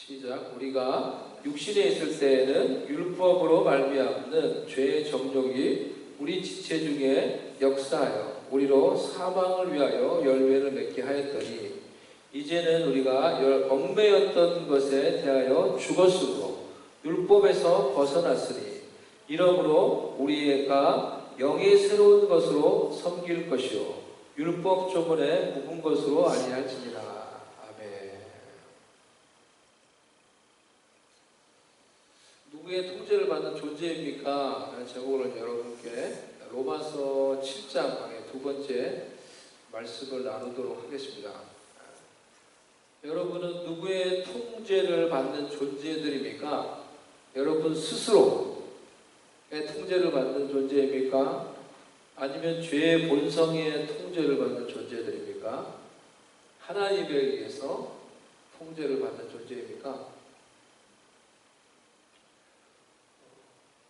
시작. 우리가 육신에 있을 때에는 율법으로 말미암는 죄의 정욕이 우리 지체 중에 역사하여 우리로 사망을 위하여 열매를 맺게 하였더니 이제는 우리가 얽매였던 것에 대하여 죽었으므로 율법에서 벗어났으니 이러므로 우리가 영의 새로운 것으로 섬길 것이요 율법 조문에 묵은 것으로 아니할지니라. 아멘. 누구의 통제를 받는 존재입니까? 라는 제목으로 여러분께 로마서 7장의 두 번째 말씀을 나누도록 하겠습니다. 여러분은 누구의 통제를 받는 존재들입니까? 여러분 스스로의 통제를 받는 존재입니까? 아니면 죄의 본성의 통제를 받는 존재들입니까? 하나님에 의해서 통제를 받는 존재입니까?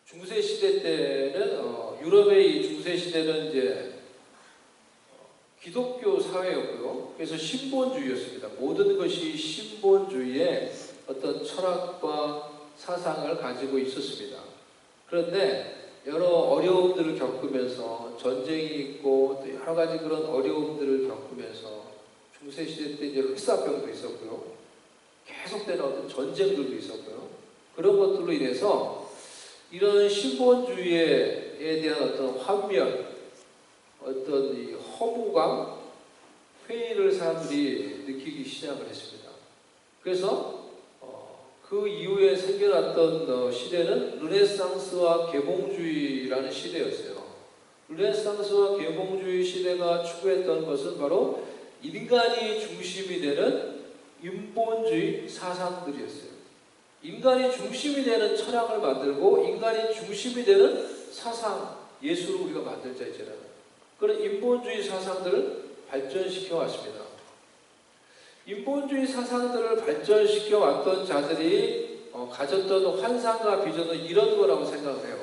중세 시대 때는 유럽의 이 중세 시대는 이제 기독교 사회였고요. 그래서 신본주의였습니다. 모든 것이 신본주의의 어떤 철학과 사상을 가지고 있었습니다. 그런데 여러 어려움들을 겪으면서 전쟁이 있고 또 여러 가지 그런 어려움들을 겪으면서 중세 시대 때 이제 흑사병도 있었고요. 계속되는 어떤 전쟁들도 있었고요. 그런 것들로 인해서 이런 신본주의에 대한 어떤 환멸, 어떤 이 허무감, 회의를 사람들이 느끼기 시작을 했습니다. 그래서 그 이후에 생겨났던 시대는 르네상스와 계몽주의라는 시대였어요. 르네상스와 계몽주의 시대가 추구했던 것은 바로 인간이 중심이 되는 인본주의 사상들이었어요. 인간이 중심이 되는 철학을 만들고 인간이 중심이 되는 사상, 예술을 우리가 만들자 이제는 그런 인본주의 사상들을 발전시켜 왔습니다. 인본주의 사상들을 발전시켜 왔던 자들이 가졌던 환상과 비전은 이런 거라고 생각을 해요.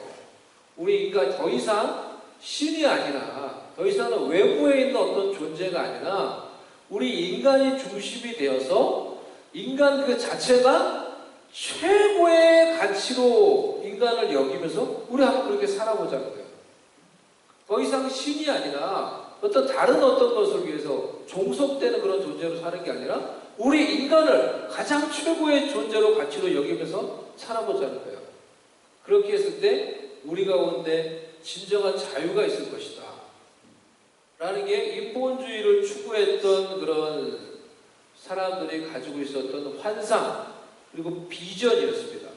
우리 인간 더 이상 신이 아니라 더 이상은 외부에 있는 어떤 존재가 아니라 우리 인간이 중심이 되어서 인간 그 자체가 최고의 가치로 인간을 여기면서 우리 한번 그렇게 살아보자는 거예요. 더 이상 신이 아니라 어떤 다른 어떤 것을 위해서 종속되는 그런 존재로 사는 게 아니라 우리 인간을 가장 최고의 존재로 가치로 여기면서 살아보자는 거예요. 그렇게 했을 때 우리 가운데 진정한 자유가 있을 것이다 라는 게 인본주의를 추구했던 그런 사람들이 가지고 있었던 환상 그리고 비전이었습니다.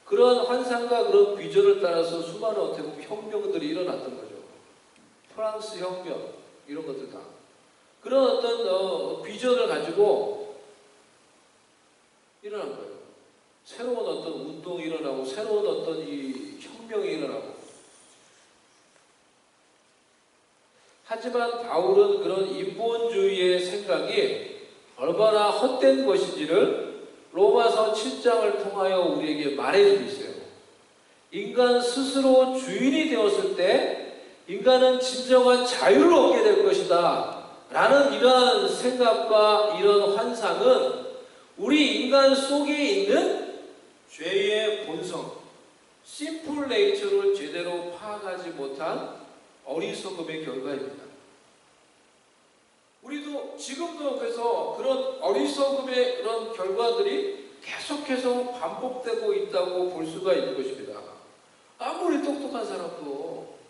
그런 환상과 그런 비전을 따라서 수많은 어떻게 보면 혁명들이 일어났던 거죠. 프랑스 혁명 이런 것들 다 그런 어떤 비전을 가지고 일어난 거예요. 새로운 어떤 운동이 일어나고 새로운 어떤 이 혁명이 일어나고 하지만 바울은 그런 인본주의의 생각이 얼마나 헛된 것인지를 로마서 7장을 통하여 우리에게 말해주고 있어요. 인간 스스로 주인이 되었을 때 인간은 진정한 자유를 얻게 될 것이다 라는 이러한 생각과 이런 환상은 우리 인간 속에 있는 죄의 본성, 심플 네이처를 제대로 파악하지 못한 어리석음의 결과입니다. 우리도 지금도 그래서 그런 어리석음의 그런 결과들이 계속해서 반복되고 있다고 볼 수가 있는 것입니다. 아무리 똑똑한 사람도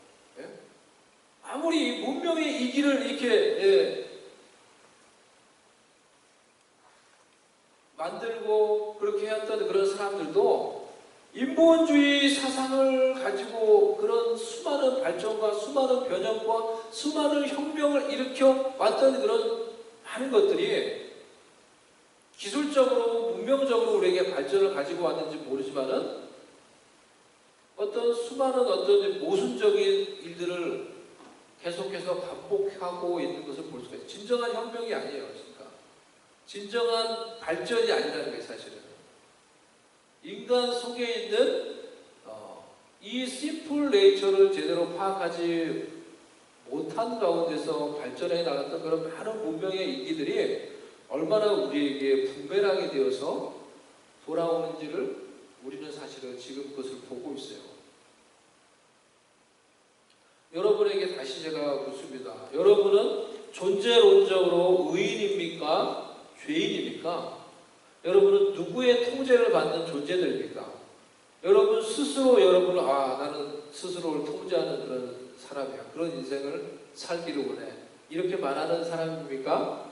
아무리 문명의 이 길을 이렇게 만들고 그렇게 해왔던 그런 사람들도 인본주의 사상을 가지고 그런 수많은 발전과 수많은 변형과 수많은 혁명을 일으켜 왔던 그런 많은 것들이 기술적으로 문명적으로 우리에게 발전을 가지고 왔는지 모르지만은 어떤 수많은 어떤 모순적인 일들을 계속해서 반복하고 있는 것을 볼 수가 있어요. 진정한 혁명이 아니에요. 그러니까 진정한 발전이 아니라는 게 사실은 인간 속에 있는 이 심플 네이처를 제대로 파악하지 못한 가운데서 발전해 나갔던 그런 많은 문명의 인기들이 얼마나 우리에게 부메랑이 되어서 돌아오는지를 우리는 사실은 지금 그것을 보고 있어요. 여러분에게 다시 제가 묻습니다. 여러분은 존재론적으로 의인입니까? 죄인입니까? 여러분은 누구의 통제를 받는 존재들입니까? 여러분 스스로 여러분을 나는 스스로를 통제하는 그런 사람이야. 그런 인생을 살기를 원해. 이렇게 말하는 사람입니까?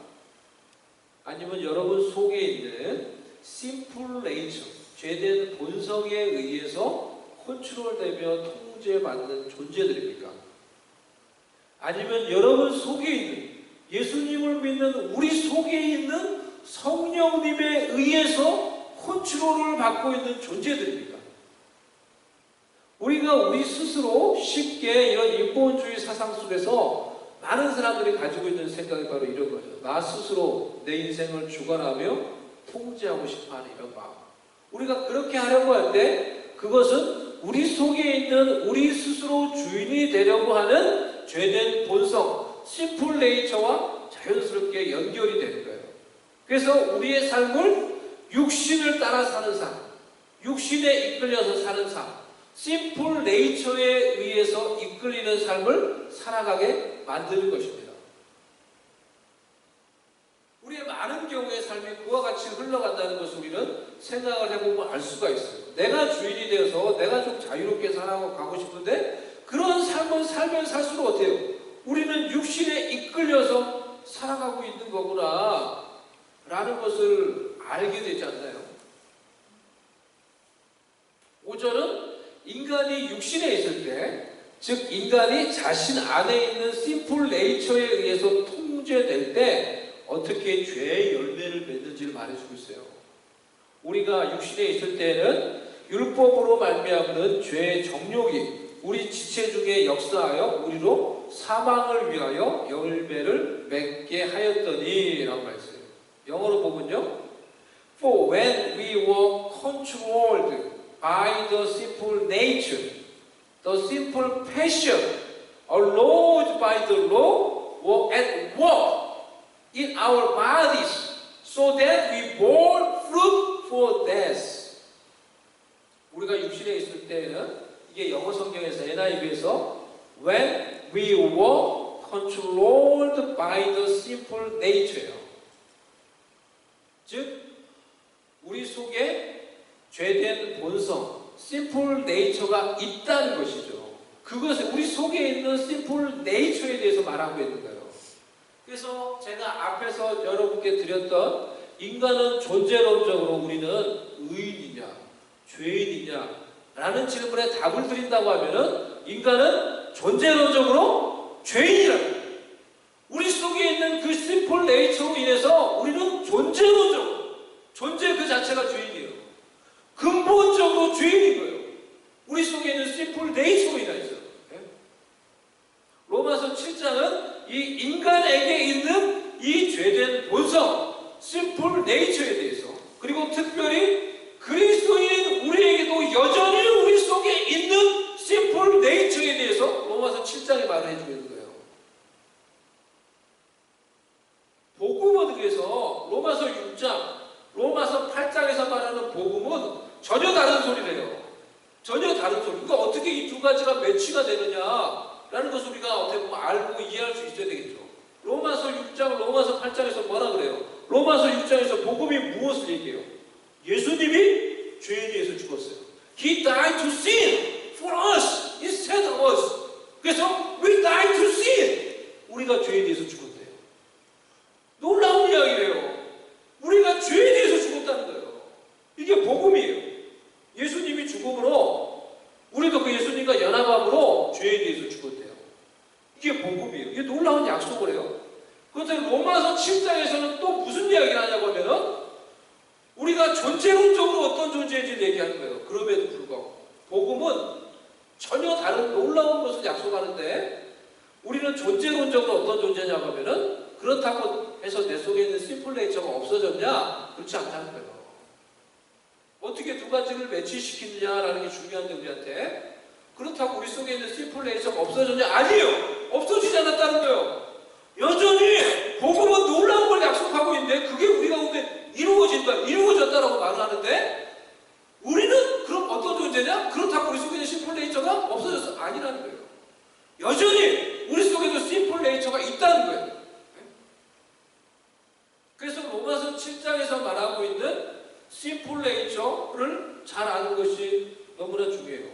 아니면 여러분 속에 있는 심플 네이처, 죄된 본성에 의해서 컨트롤되며 통제받는 존재들입니까? 아니면 여러분 속에 있는 예수님을 믿는 우리 속에 있는 성령님에 의해서 컨트롤을 받고 있는 존재들입니까? 우리가 우리 스스로 쉽게 이런 인본주의 사상 속에서 많은 사람들이 가지고 있는 생각이 바로 이런 거죠. 나 스스로 내 인생을 주관하며 통제하고 싶어하는 이런 마음. 우리가 그렇게 하려고 할 때 그것은 우리 속에 있는 우리 스스로 주인이 되려고 하는 죄된 본성, 심플 네이처와 자연스럽게 연결이 되는 거예요. 그래서 우리의 삶을 육신을 따라 사는 삶, 육신에 이끌려서 사는 삶, 심플 네이처에 의해서 이끌리는 삶을 살아가게 만드는 것입니다. 우리의 많은 경우의 삶이 그와 같이 흘러간다는 것을 우리는 생각을 해보면 알 수가 있어요. 내가 주인이 되어서 내가 좀 자유롭게 살아가고 싶은데 그런 삶을 살면 살수록 어때요? 우리는 육신에 이끌려서 살아가고 있는 거구나 라는 것을 알게 되지 않나요? 5절은 인간이 육신에 있을 때, 즉 인간이 자신 안에 있는 심플 네이처에 의해서 통제될 때 어떻게 죄의 열매를 맺는지를 말해주고 있어요. 우리가 육신에 있을 때는 율법으로 말미암는 죄의 정욕이 우리 지체 중에 역사하여 우리로 사망을 위하여 열매를 맺게 하였더니 라고 말했어요. 영어로 보면요, For when we were controlled by the simple nature, the simple passion, allowed by the law, were at work in our bodies, so that we bore fruit for death. 우리가 육신에 있을 때는 이게 영어 성경에서 NIV에서 when we were controlled by the simple nature예요. 즉 우리 속에 죄된 본성, 심플 네이처가 있다는 것이죠. 그것을 우리 속에 있는 심플 네이처에 대해서 말하고 있는 거예요. 그래서 제가 앞에서 여러분께 드렸던 인간은 존재론적으로 우리는 의인이냐, 죄인이냐 라는 질문에 답을 드린다고 하면은 인간은 존재론적으로 죄인이라고. 우리 속에 있는 그 심플 네이처로 인해서 우리는 존재론적으로 존재 그 자체가 죄인이에요. 근본적으로 죄인인 거예요. 우리 속에 있는 심플 네이처로 인해서. 로마서 7장은 이 인간에게 있는 이 죄된 본성, 심플 네이처에 대해서, 그리고 특별히 그리스도인 우리에게도 여전히 우리 속에 있는 심플 네이처에 대해서 로마서 7장에 말을 해주고 있는 거예요. 복음은 그래서 로마서 6장, 로마서 8장에서 말하는 복음은 전혀 다른 소리래요. 전혀 다른 소리. 그러니까 어떻게 이 두 가지가 매치가 되느냐라는 것을 우리가 어떻게 보면 알고 이해할 수 있어야 되겠죠. 로마서 6장, 로마서 8장에서 뭐라 그래요? 로마서 6장에서 복음이 무엇을 얘기해요? 예수님이 죄에 대해서 죽었어요. He died to sin for us instead of us. 그래서 we died to sin. 우리가 죄에 대해서 죽었대요. 놀라운 이야기래요. 우리가 죄에 대해서 죽었다는 거예요. 이게 복음이에요. 예수님이 죽음으로 우리도 그 예수님과 연합함으로 죄에 대해서 죽었대요. 이게 복음이에요. 이게 놀라운 약속을 해요. 그런데 로마서 7장에서는 또 무슨 이야기를 하냐고 하면은 우리가 존재론적으로 어떤 존재인지를 얘기하는 거예요. 그럼에도 불구하고 복음은 전혀 다른 놀라운 것을 약속하는데 우리는 존재론적으로 어떤 존재냐고 하면은 그렇다고 해서 내 속에 있는 심플 네이처가 없어졌냐? 그렇지 않다는 거예요. 어떻게 두 가지를 매치시키느냐라는 게 중요한데 우리한테 그렇다고 우리 속에 있는 심플 네이처가 없어졌냐? 아니에요. 없어지지 않았다는 거예요. 여전히 복음은 놀라운 걸 약속하고 있는데 그게 우리 가운데 이루어졌다라고 말을 하는데 심플 네이처를 잘 아는 것이 너무나 중요해요.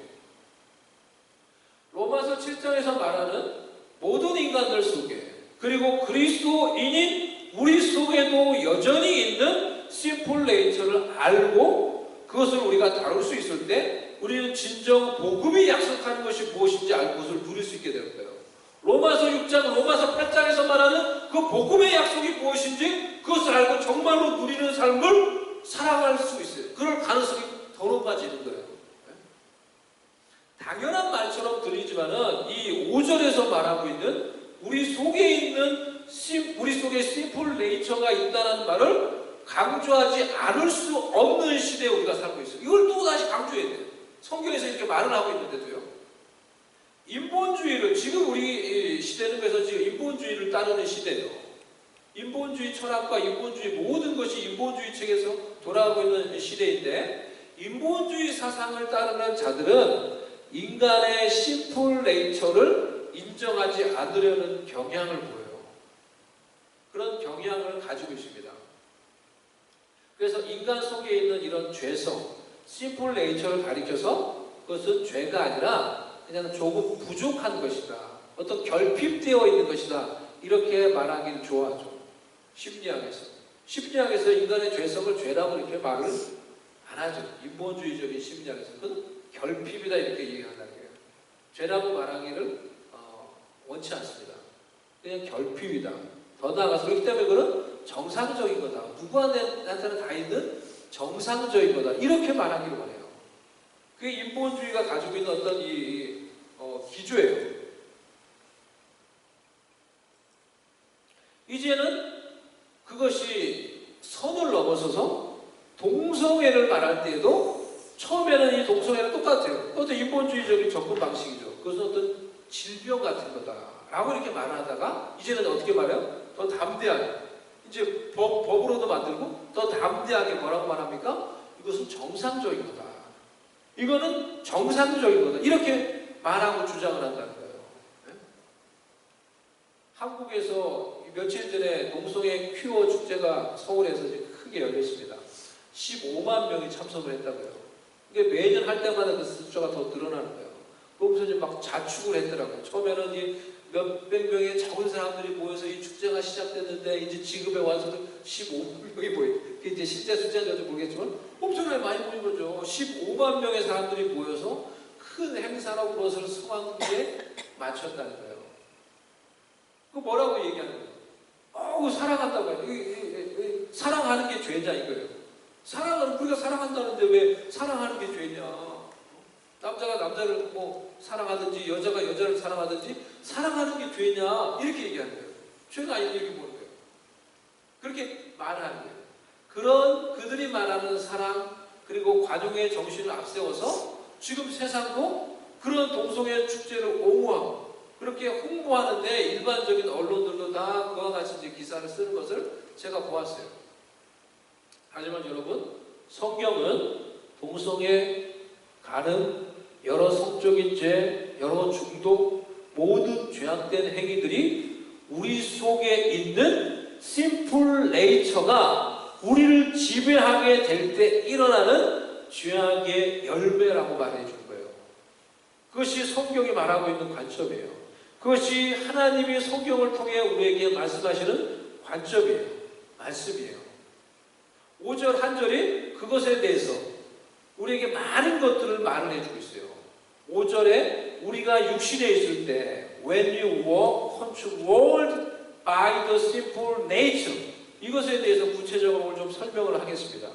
로마서 7장에서 말하는 모든 인간들 속에, 그리고 그리스도인인 우리 속에도 여전히 있는 심플 네이처를 알고 그것을 우리가 다룰 수 있을 때 우리는 진정 복음이 약속하는 것이 무엇인지 알고 그것을 누릴 수 있게 되는 거예요. 로마서 6장, 로마서 8장에서 말하는 그 복음의 약속이 무엇인지 그것을 알고 정말로 누리는 삶을 살아갈 수 있어요. 그럴 가능성이 더 높아지는 거예요. 당연한 말처럼 들리지만은 이 5절에서 말하고 있는 우리 속에 심플 네이처가 있다는 말을 강조하지 않을 수 없는 시대에 우리가 살고 있어요. 이걸 또 다시 강조해야 돼요. 성경에서 이렇게 말을 하고 있는데도요. 인본주의를, 지금 우리 시대는 그래서 지금 인본주의를 따르는 시대예요. 인본주의 철학과 인본주의 모든 것이 인본주의 책에서 돌아가고 있는 시대인데, 인본주의 사상을 따르는 자들은 인간의 심플 네이처를 인정하지 않으려는 경향을 보여요. 그런 경향을 가지고 있습니다. 그래서 인간 속에 있는 이런 죄성, 심플 네이처를 가리켜서 그것은 죄가 아니라 그냥 조금 부족한 것이다, 어떤 결핍되어 있는 것이다, 이렇게 말하기를 좋아하죠. 심리학에서 인간의 죄성을 죄라고 이렇게 말을 안 하죠. 인본주의적인 심리학에서 그건 결핍이다 이렇게 얘기한다는 거예요. 죄라고 말하기를 원치 않습니다. 그냥 결핍이다. 더 나아가서 그렇기 때문에 그건 정상적인 거다. 누구한테는 다 있는 정상적인 거다. 이렇게 말하기를 원해요. 그게 인본주의가 가지고 있는 어떤 기조예요. 이제는 그것이 선을 넘어서서 동성애를 말할 때에도 처음에는 이 동성애는 똑같아요. 어떤 인본주의적인 접근 방식이죠. 그것은 어떤 질병 같은 거다라고 이렇게 말하다가 이제는 어떻게 말해요? 더 담대하게, 이제 법으로도 만들고 더 담대하게 뭐라고 말합니까? 이것은 정상적인 거다. 이거는 정상적인 거다. 이렇게 말하고 주장을 한다는 거예요. 네? 한국에서 며칠 전에 동성애 퀴어 축제가 서울에서 크게 열렸습니다. 15만 명이 참석을 했다고요. 이게 매년 할 때마다 그 숫자가 더 늘어나는 거예요. 그러면서 이제 막 자축을 했더라고요. 처음에는 몇백 명의 적은 사람들이 모여서 이 축제가 시작됐는데 이제 지금에 와서도 15만 명이 모여요. 그게 이제 실제 숫자인지 모르겠지만 엄청나게 많이 모인 거죠. 15만 명의 사람들이 모여서 큰 행사로 그것을 성황리에 마쳤다는 거예요. 그 뭐라고 얘기하는 거예요? 사랑한다고 해요. 사랑하는 게 죄냐 이거예요. 우리가 사랑한다는데 왜 사랑하는 게 죄냐? 남자가 남자를 사랑하든지 여자가 여자를 사랑하든지 사랑하는 게 죄냐? 이렇게 얘기하는 거예요. 죄가 아닌데 이렇게 보는 거예요. 그렇게 말하는 거예요. 그런 그들이 말하는 사랑, 그리고 관용의 정신을 앞세워서 지금 세상도 그런 동성애 축제를 옹호하고 그렇게 홍보하는데 일반적인 언론들도 다 그와 같이 이제 기사를 쓰는 것을 제가 보았어요. 하지만 여러분, 성경은 동성애, 간음, 여러 성적인 죄, 여러 중독, 모든 죄악된 행위들이 우리 속에 있는 심플 네이처가 우리를 지배하게 될 때 일어나는 죄악의 열매라고 말해 준 거예요. 그것이 성경이 말하고 있는 관점이에요. 그것이 하나님이 성경을 통해 우리에게 말씀하시는 관점이에요. 말씀이에요. 5절 한 절이 그것에 대해서 우리에게 많은 것들을 말을 해주고 있어요. 5절에 우리가 육신에 있을 때 When you were controlled by the simple nature, 이것에 대해서 구체적으로 오늘 좀 설명을 하겠습니다.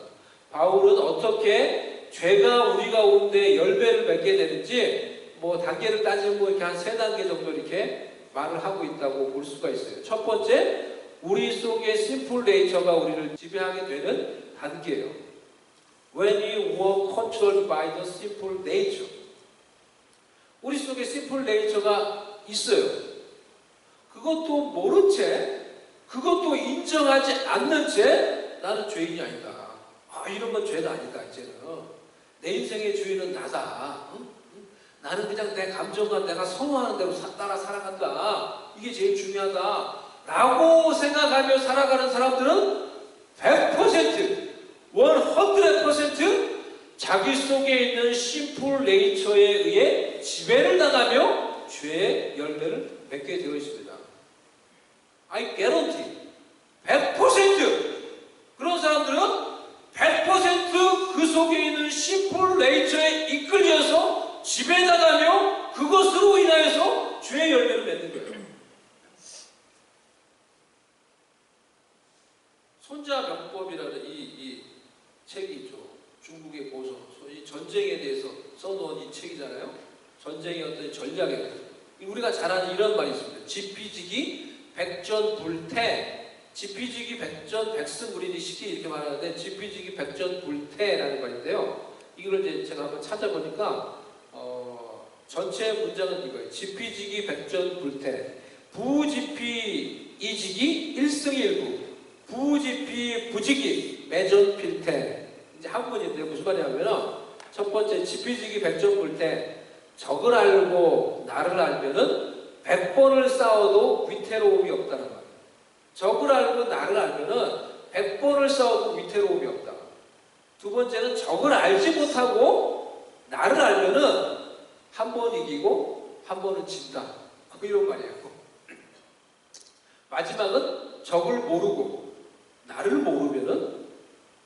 바울은 어떻게 죄가 우리 가운데 열매를 맺게 되는지 단계를 따지면 이렇게 한 3단계 정도 이렇게 말을 하고 있다고 볼 수가 있어요. 첫 번째, 우리 속의 심플 네이처가 우리를 지배하게 되는 단계예요. When you were controlled by the simple nature. 우리 속에 심플 네이처가 있어요. 그것도 모른 채, 그것도 인정하지 않는 채 나는 죄인이 아니다. 이런 건 죄가 아니다. 이제는 내 인생의 주인은 나다. 나는 그냥 내 감정과 내가 선호하는 대로 따라 살아간다. 이게 제일 중요하다 라고 생각하며 살아가는 사람들은 100% 100% 자기 속에 있는 심플 네이처에 의해 지배를 당하며 죄의 열매를 맺게 되어 있습니다. I guarantee 100% 그런 사람들은 100% 그 속에 있는 심플 네이처에 이끌려서 지배당하며 그것으로 인하여서 죄의 열매를 맺는 거예요. 손자병법이라는 이 책이 있죠. 중국의 고서, 이 전쟁에 대해서 써놓은 이 책이잖아요. 전쟁의 어떤 전략에 대해서. 우리가 잘 아는 이런 말이 있습니다. 지피지기 백전불태. 지피지기 백전 백승불이니 쉽게 이렇게 말하는데 지피지기 백전불태라는 말인데요. 이걸 이제 제가 한번 찾아보니까 전체 문장은 이거예요. 지피지기 백전불태. 부지피 이지기 일승일구. 부지피 부지기 매전필태. 이제 한문인데 무슨 말이냐면은 첫 번째 지피지기 백전불태. 적을 알고 나를 알면은 100번을 싸워도 위태로움이 없다는 말이에요. 적을 알고 나를 알면은 100번을 싸워도 위태로움이 없다. 두 번째는 적을 알지 못하고 나를 알면은 한 번 이기고 한 번은 진다. 이런 말이에요. 마지막은 적을 모르고 나를 모르면은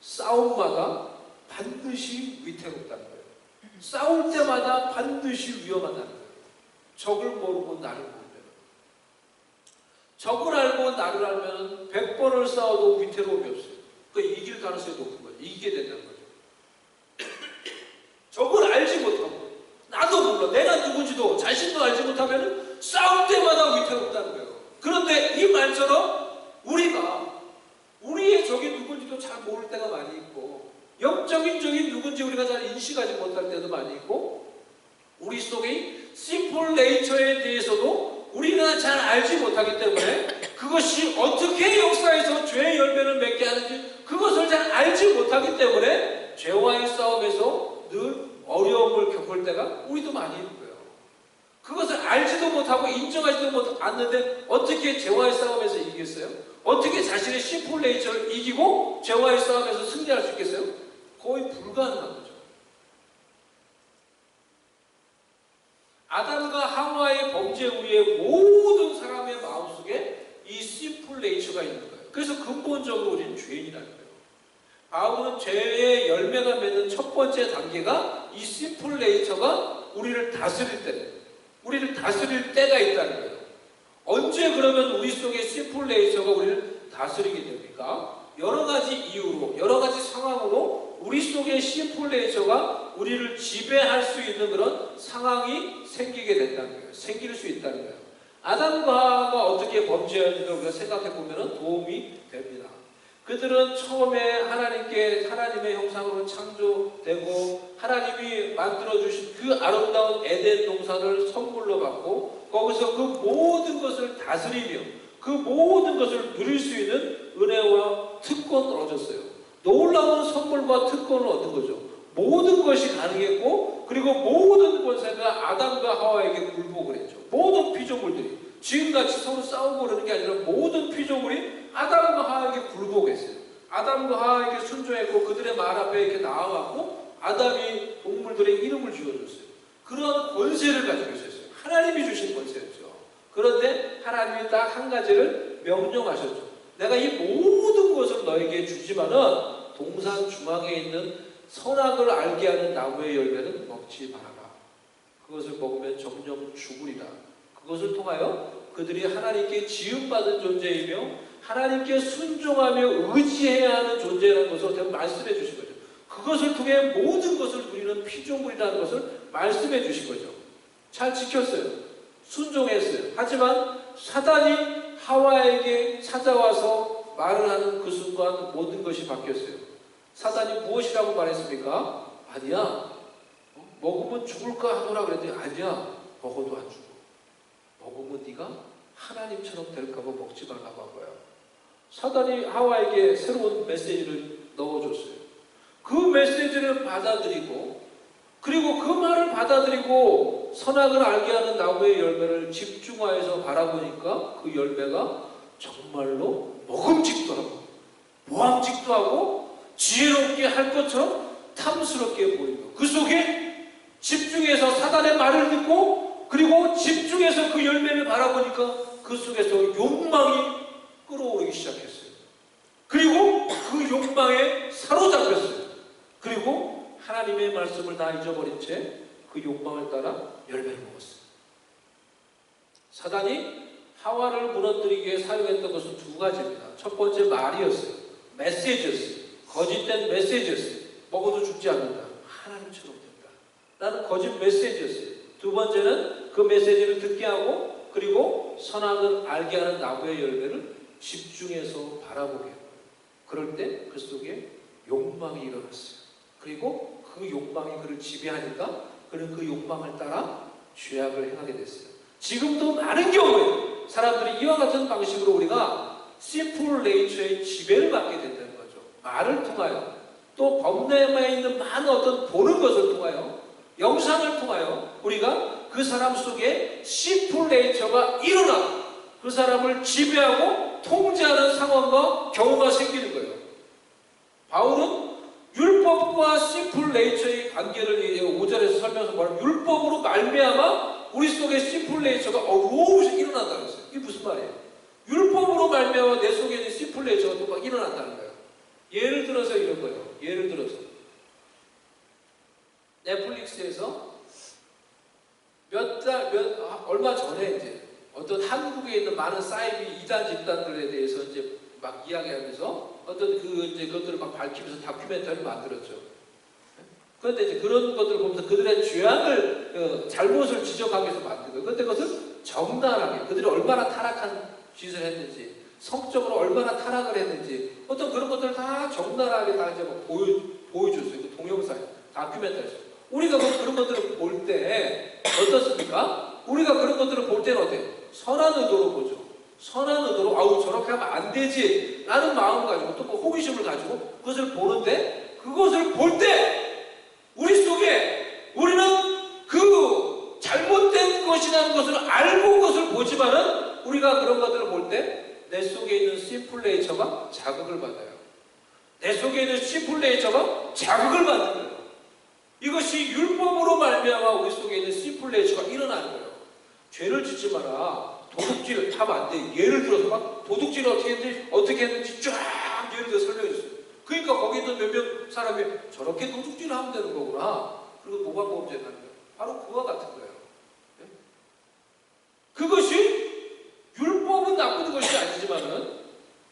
싸움마다 반드시 위태롭다는 거예요. 싸울 때마다 반드시 위험하다는 거예요. 적을 모르고 나를 모르면. 적을 알고 나를 알면 100번을 싸워도 위태로움이 없어요. 그러니까 이길 가능성이 높은 거예요. 이기게 된다는 거죠. 적을 알지 못하고 나도 몰라. 내가 누군지도 자신도 알지 못하면 싸울 때마다 위태롭다는 거예요. 그런데 이 말처럼 우리가 우리의 적이 누군지도 잘 모를 때가 많이 있고 영적인 적이 누군지 우리가 잘 인식하지 못할 때도 많이 있고 우리 속의 심플 네이처에 대해서도 우리가 잘 알지 못하기 때문에 그것이 어떻게 역사에서 죄의 열매를 맺게 하는지 그것을 잘 알지 못하기 때문에 죄와의 싸움에서 늘 어려움을 겪을 때가 우리도 많이 있는 거예요. 그것을 알지도 못하고 인정하지도 않는데 어떻게 죄와의 싸움에서 이기겠어요? 어떻게 자신의 심플 네이처를 이기고 죄와의 싸움에서 승리할 수 있겠어요? 거의 불가능한 거죠. 아담과 하와의 범죄 후에 모든 사람의 마음속에 이 심플 네이처가 있는 거예요. 그래서 근본적으로 우리는 죄인이라는 거예요. 바울은 죄의 열매가 맺는 첫 번째 단계가 이 심플 네이처가 우리를 다스릴 때, 우리를 다스릴 때가 있다는 거예요. 언제 그러면 우리 속의 심플 네이처가 우리를 다스리게 됩니까? 여러 가지 이유로, 여러 가지 상황으로 우리 속의 심플 네이처가 우리를 지배할 수 있는 그런 상황이 생기게 된다는 거예요. 생길 수 있다는 거예요. 아담과 하와가 어떻게 범죄했는지 우리가 생각해 보면 도움이 됩니다. 그들은 처음에 하나님의 형상으로 창조되고 하나님이 만들어주신 그 아름다운 에덴 동산을 선물로 받고 거기서 그 모든 것을 다스리며 그 모든 것을 누릴 수 있는 은혜와 특권을 얻었어요. 놀라운 선물과 특권을 얻은 거죠. 모든 것이 가능했고 그리고 모든 권세가 아담과 하와에게 굴복을 했죠. 모든 피조물들이 지금같이 서로 싸우고 그러는 게 아니라 모든 피조물이 아담과 하와에게 굴복했어요. 아담과 하와에게 순종했고 그들의 말 앞에 이렇게 나와갖고 아담이 동물들의 이름을 지어줬어요. 그런 권세를 가지고 있었어요. 하나님이 주신 권세였죠. 그런데 하나님이 딱 한 가지를 명령하셨죠. 내가 이 모든 것을 너에게 주지만은 동산 중앙에 있는 선악을 알게 하는 나무의 열매는 먹지 말아라. 그것을 먹으면 정령 죽으리라. 그것을 통하여 그들이 하나님께 지음받은 존재이며 하나님께 순종하며 의지해야 하는 존재라는 것을 말씀해 주신 거죠. 그것을 통해 모든 것을 누리는 피조물이라는 것을 말씀해 주신 거죠. 잘 지켰어요. 순종했어요. 하지만 사단이 하와에게 찾아와서 말을 하는 그 순간 모든 것이 바뀌었어요. 사단이 무엇이라고 말했습니까? 아니야. 먹으면 죽을까 하노라 그랬더니 아니야. 먹어도 안 죽어. 먹으면 네가 하나님처럼 될까 봐 먹지 말라고 한 거야. 사단이 하와에게 새로운 메시지를 넣어줬어요. 그 메시지를 받아들이고 그리고 그 말을 받아들이고 선악을 알게 하는 나무의 열매를 집중하여서 바라보니까 그 열매가 정말로 먹음직도 하고 보암직도 하고 지혜롭게 할 것처럼 탐스럽게 보이고, 그 속에 집중해서 사단의 말을 듣고 그리고 집중해서 그 열매를 바라보니까 그 속에서 욕망이 끌어오르기 시작했어요. 그리고 그 욕망에 사로잡혔어요. 그리고 하나님의 말씀을 다 잊어버린 채 그 욕망을 따라 열매를 먹었어요. 사단이 하와를 무너뜨리기 위해 사용했던 것은 두 가지입니다. 첫 번째 말이었어요. 메시지였어요. 거짓된 메시지였어요. 먹어도 죽지 않는다. 하나님처럼 된다. 라는 거짓 메시지였어요. 두 번째는 그 메시지를 듣게 하고 그리고 선악을 알게 하는 나무의 열매를 집중해서 바라보게 해요. 그럴 때 그 속에 욕망이 일어났어요. 그리고 그 욕망이 그를 지배하니까 그는 그 욕망을 따라 죄악을 행하게 됐어요. 지금도 많은 경우에 사람들이 이와 같은 방식으로 우리가 심플 네이처의 지배를 받게 된다는 거죠. 말을 통하여 또 법내에 있는 많은 어떤 보는 것을 통하여 영상을 통하여 우리가 그 사람 속에 심플 네이처가 일어나고 그 사람을 지배하고 통제하는 상황과 경우가 생기는 거예요. 바울은 율법과 심플 네이처의 관계를 5절에서 설명해서 말하면 율법으로 말미암아 우리 속에 심플 네이처가 어루없이 일어난다고 했어요. 이게 무슨 말이에요? 율법으로 말미암아 내 속에 있는 심플 네이처가 또 막 일어난다는 거예요. 예를 들어서 이런 거예요. 예를 들어서 넷플릭스에서 얼마 전에 이제 어떤 한국에 있는 많은 사이비 이단 집단들에 대해서 이제 막 이야기하면서 어떤 그것들을 막 밝히면서 다큐멘터리를 만들었죠. 그런데 이제 그런 것들을 보면서 그들의 죄악을, 잘못을 지적하기 위해서 만든 거예요. 그런데 그것을 정당하게, 그들이 얼마나 타락한 짓을 했는지, 성적으로 얼마나 타락을 했는지, 어떤 그런 것들을 다 정당하게 다 이제 막 보여줬어요. 그 동영상, 다큐멘터리에서. 우리가 그런 것들을 볼 때 어떻습니까? 우리가 그런 것들을 볼 때는 어때요? 선한 의도로 보죠. 선한 의도로 아우 저렇게 하면 안 되지 라는 마음을 가지고 또 호기심을 가지고 그것을 보는데 그것을 볼 때 우리 속에 우리는 그 잘못된 것이라는 것을 알고 그것을 보지만은 우리가 그런 것들을 볼 때 내 속에 있는 심플 네이처가 자극을 받아요. 내 속에 있는 심플 네이처가 자극을 받는 거예요. 이것이 율법으로 말미암아 우리 속에 있는 심플 네이처가 일어나는 거예요. 죄를 짓지 마라. 도둑질 하면 안 돼. 예를 들어서 막 도둑질을 어떻게 했는지 쫙 예를 들어 설명해 줬어요. 그러니까 거기 있는 몇몇 사람이 저렇게 도둑질을 하면 되는 거구나. 그리고 도박범죄를 하는 거예요. 바로 그와 같은 거예요. 네? 그것이 율법은 나쁜 것이 아니지만은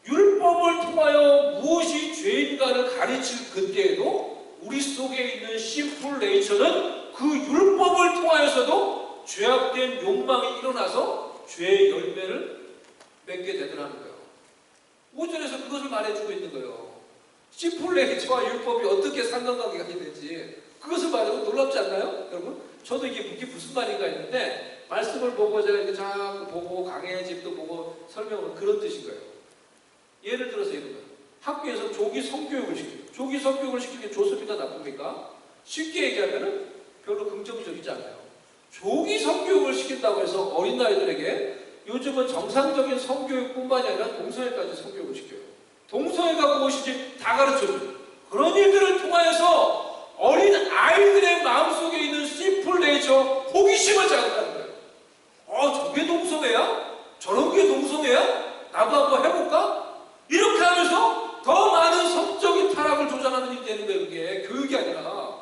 율법을 통하여 무엇이 죄인가를 가르칠 그때에도 우리 속에 있는 심플 네이처는 그 율법을 통하여서도 죄악된 욕망이 일어나서 죄의 열매를 맺게 되더라는 거예요. 5절에서 그것을 말해주고 있는 거예요. 심플 네이처와 율법이 어떻게 상관관계가 있는지 그것을 말해도 놀랍지 않나요? 여러분? 저도 이게 무슨 말인가 했는데 말씀을 보고 제가 이렇게 자꾸 보고 강해의 집도 보고 설명을 그런 뜻인 거예요. 예를 들어서 이런 거예요. 학교에서 조기 성교육을 시켜요. 조기 성교육을 시키는 게 좋습니까? 나쁩니까? 쉽게 얘기하면 별로 긍정적이지 않아요. 조기 성교육을 시킨다고 해서 어린 아이들에게 요즘은 정상적인 성교육뿐만이 아니라 동성애까지 성교육을 시켜요. 동성애가 무엇인지 다 가르쳐줘요. 그런 일들을 통하여서 어린 아이들의 마음속에 있는 심플 네이처 호기심을 자극하는 거예요. 저게 동성애야? 저런 게 동성애야? 나도 한번 해볼까? 이렇게 하면서 더 많은 성적인 타락을 조장하는 일이 되는 거예요. 그게 교육이 아니라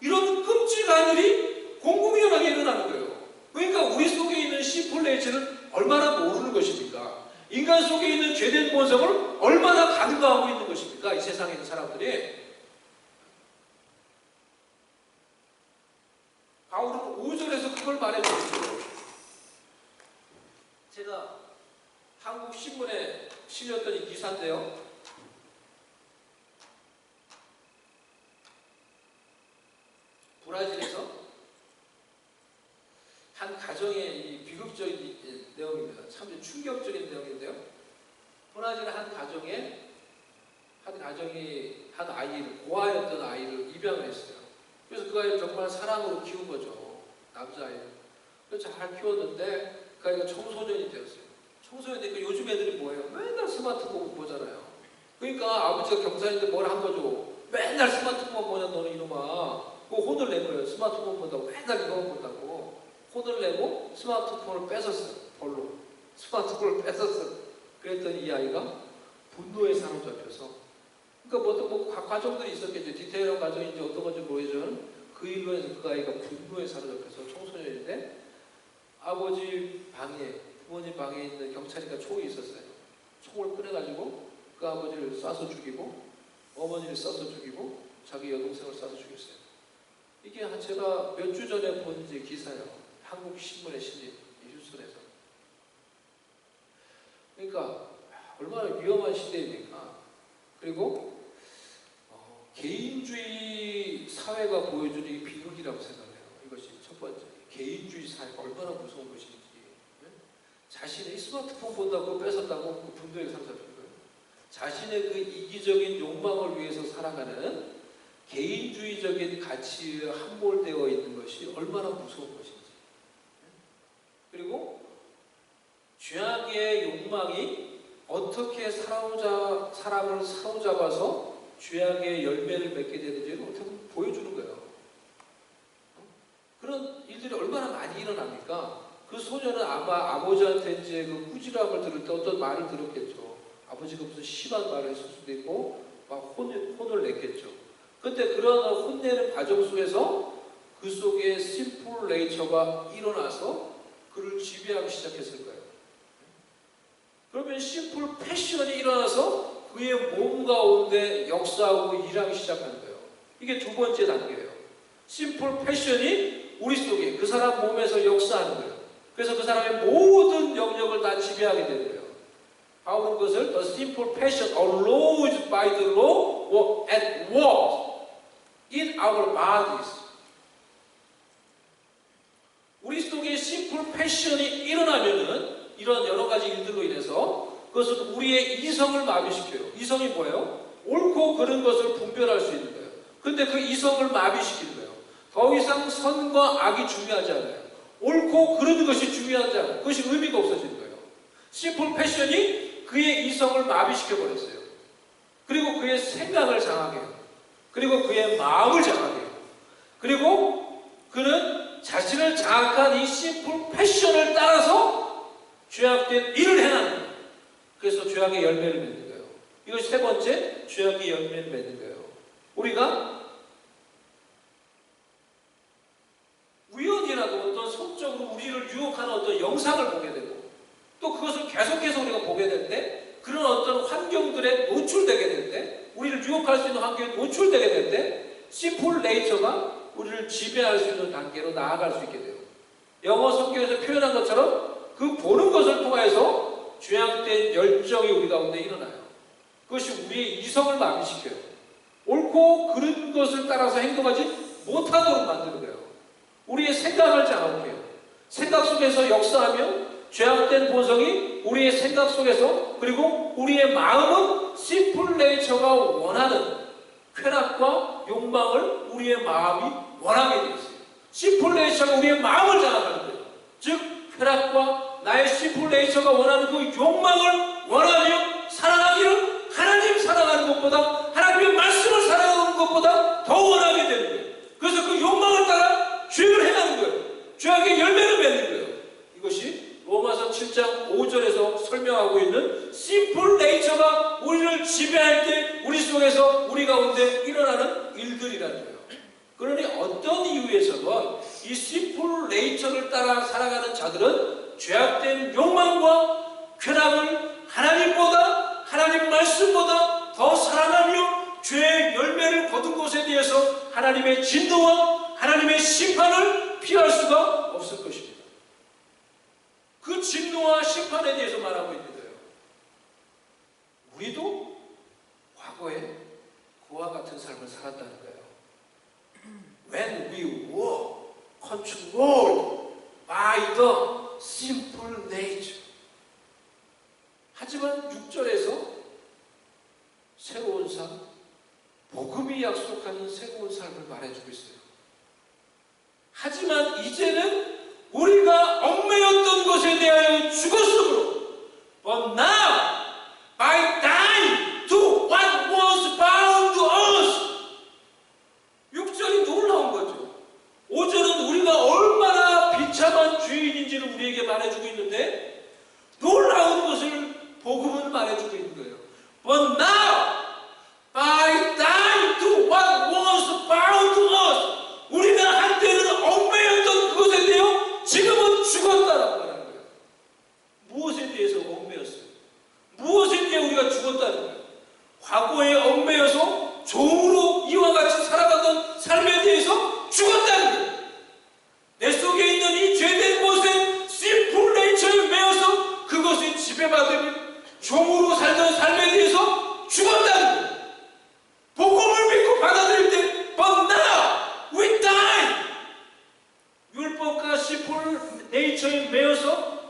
이런 끔찍한 일이 공공연하게 일어나는 거예요. 그러니까 우리 속에 있는 심플 네이처를 얼마나 모르는 것입니까? 인간 속에 있는 죄된 본성을 얼마나 간과하고 있는 것입니까? 이 세상에 있는 사람들이. 바울은 5절에서 그걸 말해주고 제가 한국 신문에 실렸던 이 기사인데요. 브라질에서 한 가정의 이 비극적인 내용입니다. 참 충격적인 내용인데요. 브라질 한 가정이 한 아이를 고아였던 아이를 입양을 했어요. 그래서 그 아이를 정말 사랑으로 키운 거죠. 남자아이를. 그래서 잘 키웠는데 그 아이가 청소년이 되었어요. 청소년이 되니까 요즘 애들이 뭐예요? 맨날 스마트폰 보잖아요. 그러니까 아버지가 경찰인데 뭘 한 거죠. 맨날 스마트폰 보냐 너는 이놈아. 그 혼을 낸 거예요. 스마트폰 본다고 맨날 이거만 본다고 혼을 내고 스마트폰을 뺏었어요. 벌로 스마트폰을 뺏었어요. 그랬더니 이 아이가 분노에 사로잡혀서, 그러니까 뭐 과정들이 있었겠죠. 디테일한 과정인지 어떤 건지 모르지만 그 일로 해서 그 아이가 분노에 사로잡혀서 청소년인데 아버지 방에, 부모님 방에 있는 경찰이가 총이 있었어요. 총을 꺼내가지고 그 아버지를 쏴서 죽이고 어머니를 쏴서 죽이고 자기 여동생을 쏴서 죽였어요. 이게 제가 몇 주 전에 본 이제 기사예요. 한국 신문에 실린 뉴스에서. 그러니까 얼마나 위험한 시대입니까? 그리고 개인주의 사회가 보여주는 이 비극이라고 생각해요. 이것이 첫 번째. 개인주의 사회가 얼마나 무서운 것인지. 네? 자신의 스마트폰 본다고 뺏었다고 그 분노에 사로잡힌 거예요. 자신의 그 이기적인 욕망을 위해서 살아가는 개인주의적인 가치에 함몰되어 있는 것이 얼마나 무서운 것인지. 그리고 죄악의 욕망이 어떻게 사람을 사로잡아서 죄악의 열매를 맺게 되는지를 어떻게 보여주는 거예요. 그런 일들이 얼마나 많이 일어납니까? 그 소녀는 아마 아버지한테 이제 그 꾸지람을 들을 때 어떤 말을 들었겠죠. 아버지가 무슨 심한 말을 했을 수도 있고 막 혼을 냈겠죠. 근데 그런 혼내는 과정 속에서 그 속에 심플 네이처가 일어나서 그를 지배하기 시작했을 거예요. 그러면 심플 패션이 일어나서 그의 몸 가운데 역사하고 일하기 시작하는 거예요. 이게 두 번째 단계예요. 심플 패션이 우리 속에 그 사람 몸에서 역사하는 거예요. 그래서 그 사람의 모든 영역을 다 지배하게 되는 거예요. 바울은 그것을 the simple passion aroused by the law were at work in our bodies. 우리 속에 심플 패션이 일어나면은 이런 여러 가지 일들로 인해서 그것은 우리의 이성을 마비시켜요. 이성이 뭐예요? 옳고 그른 것을 분별할 수 있는 거예요. 근데 그 이성을 마비시키는 거예요. 더 이상 선과 악이 중요하지 않아요. 옳고 그른 것이 중요하지 않아요. 그것이 의미가 없어지는 거예요. 심플 패션이 그의 이성을 마비시켜버렸어요. 그리고 그의 생각을 장악해요. 그리고 그의 마음을 장악해요. 그리고 그는 자신을 장악한 이 심플 패션을 따라서 죄악된 일을 해나는 거예요. 그래서 죄악의 열매를 맺는 거예요. 이것이 세 번째, 죄악의 열매를 맺는 거예요. 우리가 우연이라도 어떤 성적으로 우리를 유혹하는 어떤 영상을 보게 되고 또 그것을 계속해서 우리가 보게 될 때 그런 어떤 환경들에 노출되게 될 때 우리를 유혹할 수 있는 환경에 노출되게 될 때 심플 네이처가 우리를 지배할 수 있는 단계로 나아갈 수 있게 돼요. 영어 성경에서 표현한 것처럼 그 보는 것을 통해서 죄악된 열정이 우리 가운데 일어나요. 그것이 우리의 이성을 마비시켜요. 옳고 그른 것을 따라서 행동하지 못하도록 만드는 거예요. 우리의 생각을 장악해요. 생각 속에서 역사하며 죄악된 본성이 우리의 생각 속에서 그리고 우리의 마음은 심플 네이처가 원하는 쾌락과 욕망을 우리의 마음이 원하게 되어 있어요. 심플 네이처가 우리의 마음을 장악하는 거예요. 즉 쾌락과 나의 심플 네이처가 원하는 그 욕망을 원하며 사랑하기를 하나님 사랑하는 것보다 하나님의 말씀을 사랑하는 것보다 더 원하게 되는 거예요. 그래서 그 욕망을 따라 죄를 행하는 거예요. 죄악의 열매를 맺는 거예요. 이것이 로마서 7장 5절에서 설명하고 있는 심플 네이처가 우리를 지배할 때 우리 속에서 우리 가운데 일어나는 일들이라는 거예요. 그러니 어떤 이유에서든 이 심플 네이처를 따라 살아가는 자들은 죄악된 욕망과 쾌락을 하나님보다 하나님 말씀보다 더 사랑하며 죄의 열매를 거둔 것에 대해서 하나님의 진노와 하나님의 심판을 피할 수가 없을 것입니다. 그 진노와 심판에 대해서 말하고 있는 거예요. 우리도 과거에 그와 같은 삶을 살았다는 거예요. When we were controlled by the simple nature. 하지만 6절에서 새로운 삶, 복음이 약속하는 새로운 삶을 말해주고 있어요. 하지만 이제는 우리가 얽매였던 것에 대하여 죽었으므로 But now, by dying to what 우리에게 말해주고 있는데 놀라운 것을 복음은 말해주고 있는 거예요. But now, by dying to what was bound to us, 우리가 한때는 얽매였던 그것에 대해 지금은 죽었다라고 말하는 거예요. 무엇에 대해서 얽매였어요? 무엇에 대해 우리가 죽었다는 거예요? 과거에 얽매여서 종으로 이와 같이 살아가던 삶에 대해서 죽었다는 거예요. 내 속에 있는 이 죄된 것에 심플 네이처에 매여서 그것에 지배받으며 종으로 살던 삶에 대해서 죽었다는 거예요. 복음을 믿고 받아들일 때 But now we die. 율법과 심플 네이처에 매여서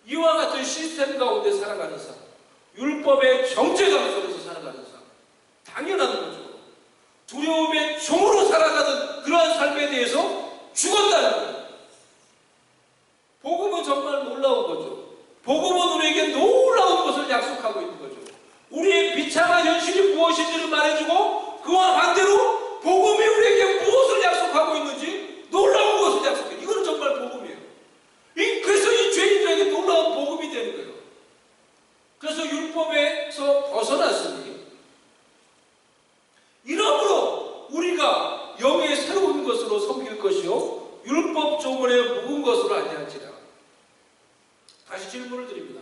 이와 같은 시스템 가운데 살아가는 사람, 율법의 정죄감 속에서 살아가는 사람, 당연한 거죠. 두려움의 종으로 살아가는 그러한 삶에 대해서 죽었다는 거예요. 복음은 정말 놀라운 거죠. 복음은 우리에게 놀라운 것을 약속하고 있는 거죠. 우리의 비참한 현실이 무엇인지를 말해주고 그와 반대로 복음이 우리에게 무엇을 약속하고 있는지 놀라운 것을 약속해요. 이거는 정말 복음이에요. 그래서 이 죄인들에게 놀라운 복음이 되는 거예요. 그래서 율법에서 벗어났으니 이러므로 우리가 영의 새로운 것으로 섬길 것이요 율법 조문에 묵은 것으로 아니할지라. 다시 질문을 드립니다.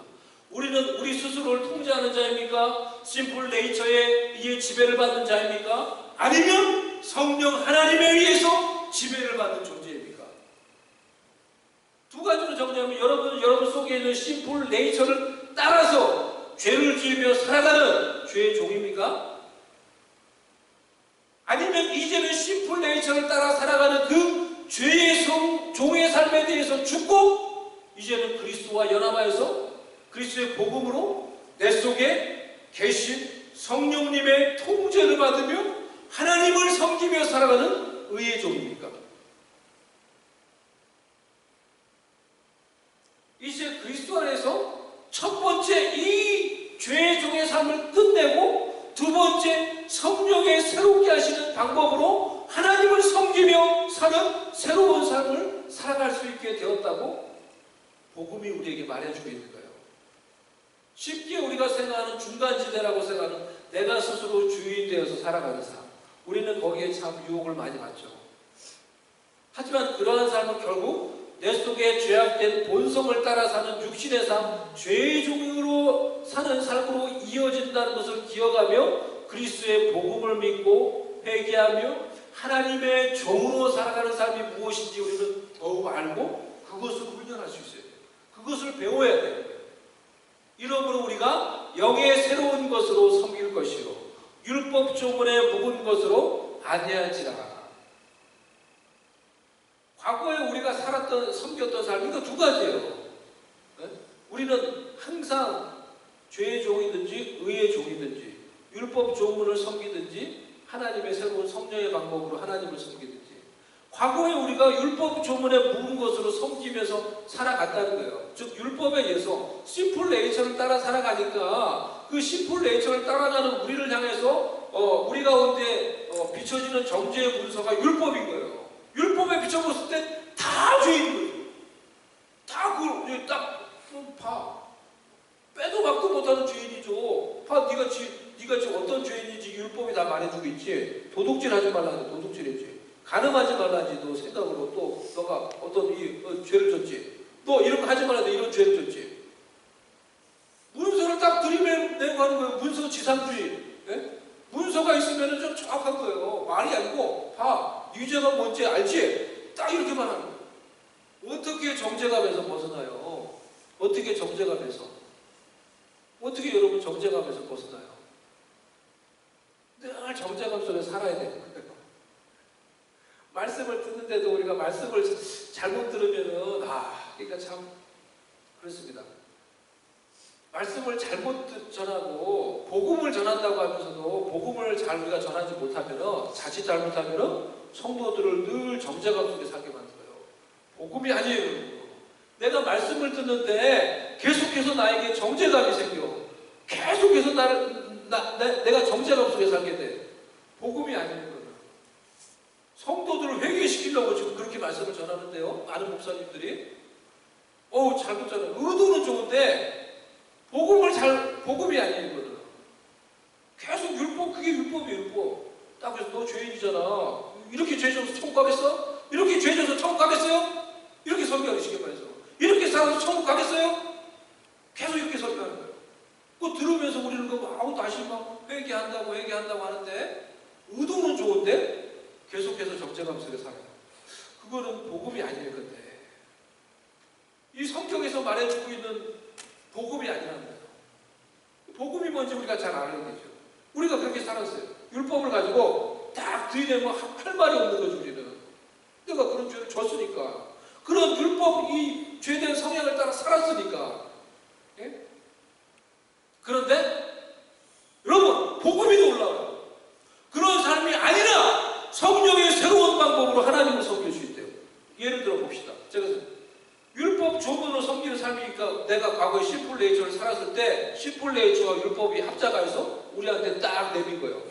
우리는 우리 스스로를 통제하는 자입니까? 심플 네이처에 의해 지배를 받는 자입니까? 아니면 성령 하나님에 의해서 지배를 받는 존재입니까? 두 가지로 정리하면 여러분 속에 있는 심플 네이처를 따라서 죄를 지으며 살아가는 죄의 종입니까? 아니면 이제는 심플 네이처를 따라 살아가는 그 죄의 종의 삶에 대해서 죽고 이제는 그리스도와 연합하여서 그리스도의 복음으로 내 속에 계신 성령님의 통제를 받으며 하나님을 섬기며 살아가는 의의 종입니까? 이제 그리스도 안에서 첫 번째 이 죄의 종의 삶을 끝내고 두 번째 성령의 새롭게 하시는 방법으로 하나님을 섬기며 사는 새로운 삶을 살아갈 수 있게 되었다고 복음이 우리에게 말해주고 있는 거예요. 쉽게 우리가 생각하는 중간지대라고 생각하는 내가 스스로 주인 되어서 살아가는 삶, 우리는 거기에 참 유혹을 많이 받죠. 하지만 그러한 삶은 결국 내 속에 죄악된 본성을 따라 사는 육신의 삶, 죄의 종으로 사는 삶으로 이어진다는 것을 기억하며 그리스도의 복음을 믿고 회개하며 하나님의 종으로 살아가는 삶이 무엇인지 우리는 더욱 알고 그것을 훈련할 수 있어야 돼요. 그것을 배워야 돼요. 이러므로 우리가 영의 새로운 것으로 섬길 것이요 율법 조문에 묵은 것으로 아니할지라. 과거에 우리가 섬겼던 삶, 이거 두 가지예요. 네? 우리는 항상 죄의 종이든지 의의 종이든지 율법 조문을 섬기든지 하나님의 새로운 성령의 방법으로 하나님을 섬기든지 과거에 우리가 율법 조문에 묵은 것으로 섬기면서 살아갔다는 거예요. 즉 율법에 의해서 심플 네이처를 따라 살아가니까 그 심플 네이처를 따라가는 우리를 향해서 우리 가운데 비춰지는 정죄의 문서가 율법인 거예요. 율법에 비춰봤을 때 다 죄인 거예요. 다 그걸 딱 봐. 빼도 박도 못하는 죄인이죠. 봐, 네가 지금 어떤 죄인인지 율법이 다 말해주고 있지. 도둑질 하지 말라는데 도둑질했지. 간음하지 말라지 너 생각으로 또 너가 어떤 죄를 졌지. 너 이런 거 하지 말라는데 이런 죄를 졌지. 문서를 딱 들이내고 하는 거예요. 문서 지상주의. 네? 문서가 있으면 좀 정확한 거예요. 말이 아니고 봐. 네 죄가 뭔지 알지? 딱 이렇게만 하는 거예요. 어떻게 정죄감에서 벗어나요? 어떻게 정죄감에서? 어떻게 여러분 정죄감에서 벗어나요? 늘 정죄감 속에 살아야 되는 거예요. 말씀을 듣는데도 우리가 말씀을 잘못 들으면은 그러니까 참 그렇습니다. 말씀을 잘못 전하고 복음을 전한다고 하면서도 복음을 잘 우리가 전하지 못하면은 자칫 잘못하면은 성도들을 늘 정죄감 속에 살게 만들어요. 복음이 아니에요. 내가 말씀을 듣는데 계속해서 나에게 정죄감이 생겨. 계속해서 내가 정죄감 속에 살게 돼. 복음이 아니에요. 성도들을 회개시키려고 지금 그렇게 말씀을 전하는데요. 많은 목사님들이 어우, 잘 붙잖아요. 의도는 좋은데 복음이 아니에요. 이거는 계속 율법, 그게 율법이에요. 율법. 딱 그래서 너 죄인이잖아. 이렇게 죄져서 천국 가겠어? 이렇게 죄져서 천국 가겠어요? 이렇게 설교하기 쉽게 말해서 이렇게 살아서 천국 가겠어요? 계속 이렇게 설교하는 거예요. 그거 들으면서 우리는 다시 막 회개한다고 하는데 의도는 좋은데 계속해서 적재감 속에 살아요. 그거는 복음이 아니에요. 근데 이 성경에서 말해주고 있는 복음이 아니라는 거예요. 복음이 뭔지 우리가 잘 아는 거죠. 우리가 그렇게 살았어요. 율법을 가지고 딱 들이대면 할 말이 없는 거죠. 우리는 내가 그런 죄를 졌으니까, 그런 율법, 이 죄된 성향을 따라 살았으니까. 예? 그런데 여러분, 복음이 놀라워요. 그런 삶이 아니라 성령의 새로운 방법으로 하나님을 섬길 수 있대요. 예를 들어 봅시다. 제가 율법 조문으로 섬기는 삶이니까, 내가 과거에 심플 네이처를 살았을 때 심플 네이처와 율법이 합작해서 우리한테 딱 내민 거예요.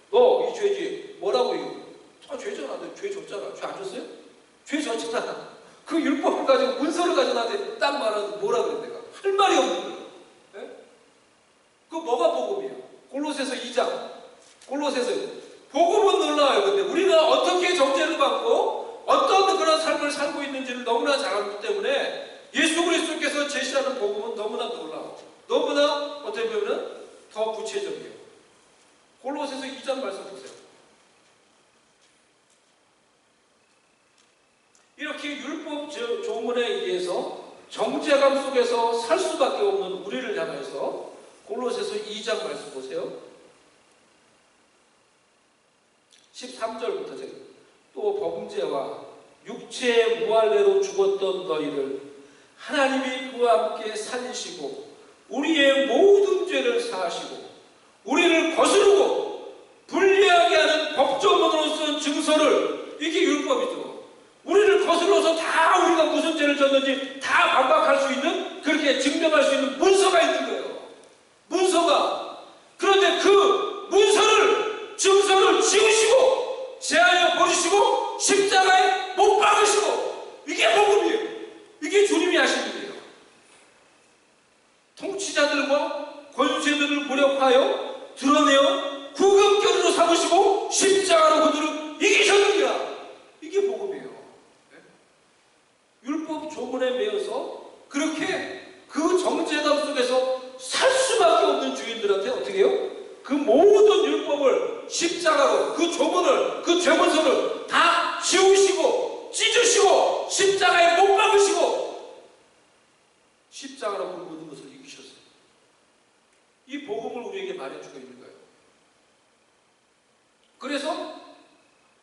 너 이 죄지. 뭐라고 이거? 죄잖아. 너 죄 졌잖아. 죄 안 졌어요? 죄 졌잖아. 그 율법을 가지고, 문서를 가지고 나한테 딱 말하는, 뭐라 그래 내가? 할 말이 없는 거예요. 네? 그거 뭐가 복음이에요? 골로새서 2장. 골로새서. 복음은 놀라워요. 근데 우리가 어떻게 정죄를 받고 어떤 그런 삶을 살고 있는지를 너무나 잘 알기 때문에 예수 그리스도께서 제시하는 복음은 너무나 놀라워. 너무나 어떻게 보면 더 구체적이에요. 골로새서 2장 말씀 보세요. 이렇게 율법 조문에 의해서 정죄감 속에서 살 수밖에 없는 우리를 향해서 골로새서 2장 말씀 보세요. 13절부터 제가 또 범죄와 육체의 무할례로 죽었던 너희를 하나님이 그와 함께 살리시고 우리의 모든 죄를 사하시고 우리를 거스르고 불리하게 하는 법조문으로 쓴 증서를, 이게 율법이죠. 우리를 거슬러서 다 우리가 무슨 죄를 졌는지 다 반박할 수 있는, 그렇게 증명할 수 있는 문서가 있는 거예요. 문서가. 그런데 그 문서를, 증서를 지우시고 제하여 버리시고 십자가에 못 박으시고, 이게 복음이에요. 이게 주님이 하신 일이에요. 통치자들과 권세들을 무력하여 드러내어 구금견으로 삼으시고 십자가로 그들을 이기셨느니라. 이게 복음이에요. 율법 조문에 매여서 그렇게 그 정죄감 속에서 살 수밖에 없는 주인들한테 어떻게 해요? 그 모든 율법을 십자가로, 그 조문을, 그 죄문서를 다 지우시고 찢으시고 십자가에 못 박으시고 십자가로 그 모든 것을 이기셨어요. 이 복음을 우리에게 말해주고 있는 거예요. 그래서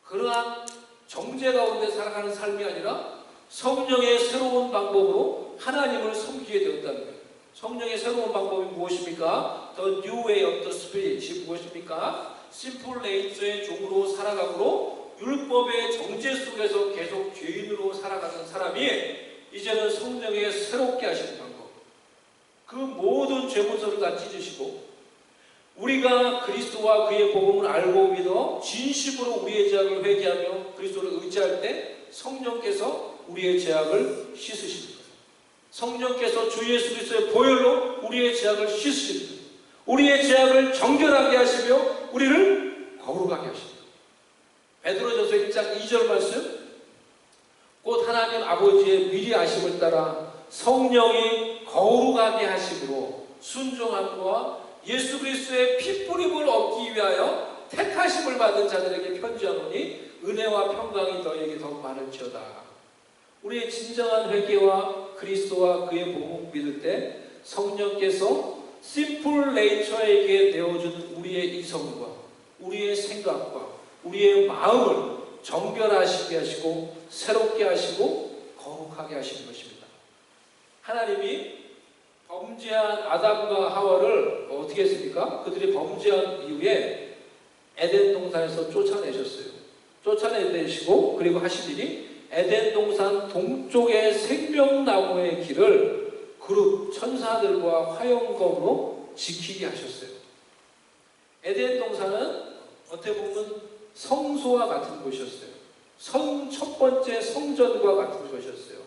그러한 정죄 가운데 살아가는 삶이 아니라 성령의 새로운 방법으로 하나님을 섬기게 되었다는 거예요. 성령의 새로운 방법이 무엇입니까? The new way of the spirit이 무엇입니까? 심플 네이처의 종으로 살아가므로 율법의 정죄 속에서 계속 죄인으로 살아가는 사람이 이제는 성령의 새롭게 하시는 방법, 그 모든 죄문서를 다 찢으시고 우리가 그리스도와 그의 복음을 알고 믿어 진심으로 우리의 죄악을 회개하며 그리스도를 의지할 때 성령께서 우리의 죄악을 씻으시는 거예요. 성령께서 주 예수 그리스도의 보혈로 우리의 죄악을 씻으시는 거예요. 우리의 죄악을 정결하게 하시며 우리를 거룩하게 하시는 거예요. 베드로전서 1장 2절 말씀, 곧 하나님 아버지의 미리 아심을 따라 성령이 거룩하게 하심으로 순종함과 예수 그리스도의 피뿌림을 얻기 위하여 택하심을 받은 자들에게 편지하노니 은혜와 평강이 너에게 더욱 많을지어다. 우리의 진정한 회개와 그리스도와 그의 복음을 믿을 때 성령께서 심플 네이처에게 내어준 우리의 이성과 우리의 생각과 우리의 마음을 정결하시게 하시고 새롭게 하시고 거룩하게 하시는 것입니다. 하나님이 범죄한 아담과 하와를 어떻게 했습니까? 그들이 범죄한 이후에 에덴 동산에서 쫓아내셨어요. 쫓아내시고 그리고 하신 일이 에덴 동산 동쪽의 생명나무의 길을 그룹 천사들과 화영검으로 지키게 하셨어요. 에덴 동산은 어떻게 보면 성소와 같은 곳이었어요. 첫 번째 성전과 같은 것이었어요.